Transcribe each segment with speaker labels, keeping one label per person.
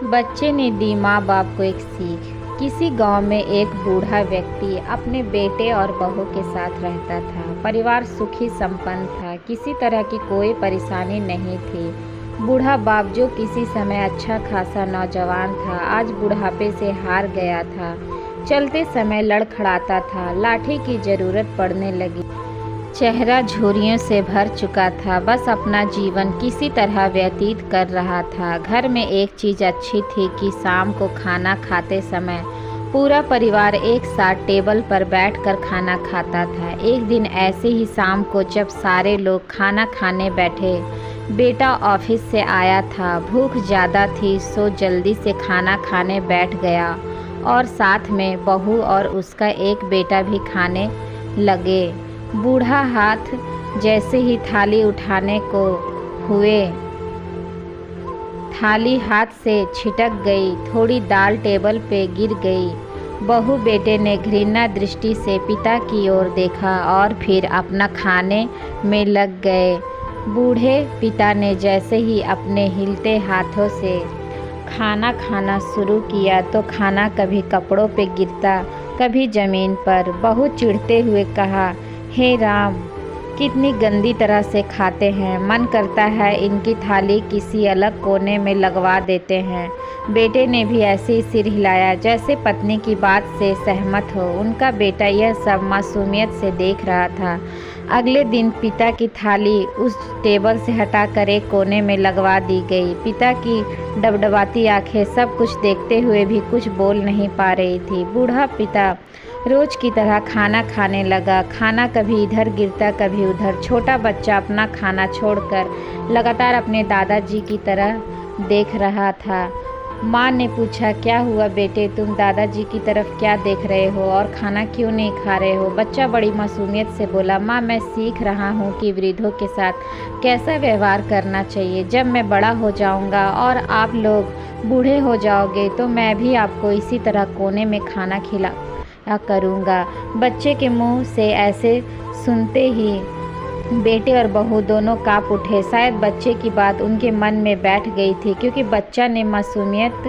Speaker 1: बच्चे ने दी माँ बाप को एक सीख। किसी गांव में एक बूढ़ा व्यक्ति अपने बेटे और बहू के साथ रहता था। परिवार सुखी संपन्न था, किसी तरह की कोई परेशानी नहीं थी। बूढ़ा बाप, जो किसी समय अच्छा खासा नौजवान था, आज बुढ़ापे से हार गया था। चलते समय लड़खड़ाता था, लाठी की जरूरत पड़ने लगी। चेहरा झुर्रियों से भर चुका था, बस अपना जीवन किसी तरह व्यतीत कर रहा था। घर में एक चीज़ अच्छी थी कि शाम को खाना खाते समय पूरा परिवार एक साथ टेबल पर बैठकर खाना खाता था। एक दिन ऐसे ही शाम को जब सारे लोग खाना खाने बैठे, बेटा ऑफिस से आया था। भूख ज़्यादा थी सो जल्दी से खाना खाने बैठ गया और साथ में बहू और उसका एक बेटा भी खाने लगे। बूढ़ा हाथ जैसे ही थाली उठाने को हुए, थाली हाथ से छिटक गई, थोड़ी दाल टेबल पे गिर गई। बहू बेटे ने घृणा दृष्टि से पिता की ओर देखा और फिर अपना खाने में लग गए। बूढ़े पिता ने जैसे ही अपने हिलते हाथों से खाना खाना शुरू किया तो खाना कभी कपड़ों पे गिरता, कभी ज़मीन पर। बहू चिढ़ते हुए कहा, हे राम, कितनी गंदी तरह से खाते हैं, मन करता है इनकी थाली किसी अलग कोने में लगवा देते हैं। बेटे ने भी ऐसे ही सिर हिलाया जैसे पत्नी की बात से सहमत हो। उनका बेटा यह सब मासूमियत से देख रहा था। अगले दिन पिता की थाली उस टेबल से हटाकर एक कोने में लगवा दी गई। पिता की डबडबाती आंखें सब कुछ देखते हुए भी कुछ बोल नहीं पा रही थी। बूढ़ा पिता रोज की तरह खाना खाने लगा। खाना कभी इधर गिरता, कभी उधर। छोटा बच्चा अपना खाना छोड़कर लगातार अपने दादाजी की तरह देख रहा था। माँ ने पूछा, क्या हुआ बेटे, तुम दादाजी की तरफ क्या देख रहे हो और खाना क्यों नहीं खा रहे हो? बच्चा बड़ी मासूमियत से बोला, माँ, मैं सीख रहा हूँ कि वृद्धों के साथ कैसा व्यवहार करना चाहिए। जब मैं बड़ा हो जाऊँगा और आप लोग बूढ़े हो जाओगे तो मैं भी आपको इसी तरह कोने में खाना खिला करूँगा। बच्चे के मुंह से ऐसे सुनते ही बेटे और बहू दोनों काँप उठे। शायद बच्चे की बात उनके मन में बैठ गई थी, क्योंकि बच्चा ने मासूमियत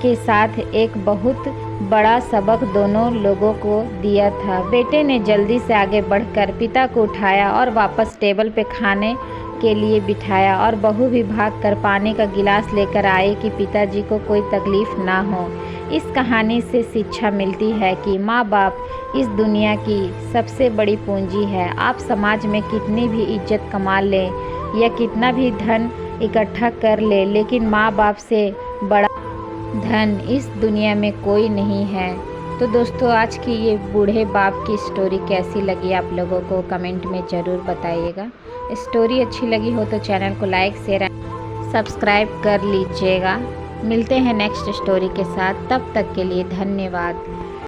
Speaker 1: के साथ एक बहुत बड़ा सबक दोनों लोगों को दिया था। बेटे ने जल्दी से आगे बढ़कर पिता को उठाया और वापस टेबल पे खाने के लिए बिठाया, और बहू भी भागकर पानी का गिलास लेकर आई कि पिताजी को कोई तकलीफ ना हो। इस कहानी से शिक्षा मिलती है कि माँ बाप इस दुनिया की सबसे बड़ी पूंजी है। आप समाज में कितनी भी इज्जत कमा लें या कितना भी धन इकट्ठा कर ले, लेकिन माँ बाप से बड़ा धन इस दुनिया में कोई नहीं है। तो दोस्तों, आज की ये बूढ़े बाप की स्टोरी कैसी लगी आप लोगों को कमेंट में ज़रूर बताइएगा। स्टोरी अच्छी लगी हो तो चैनल को लाइक शेयर सब्सक्राइब कर लीजिएगा। मिलते हैं नेक्स्ट स्टोरी के साथ, तब तक के लिए धन्यवाद।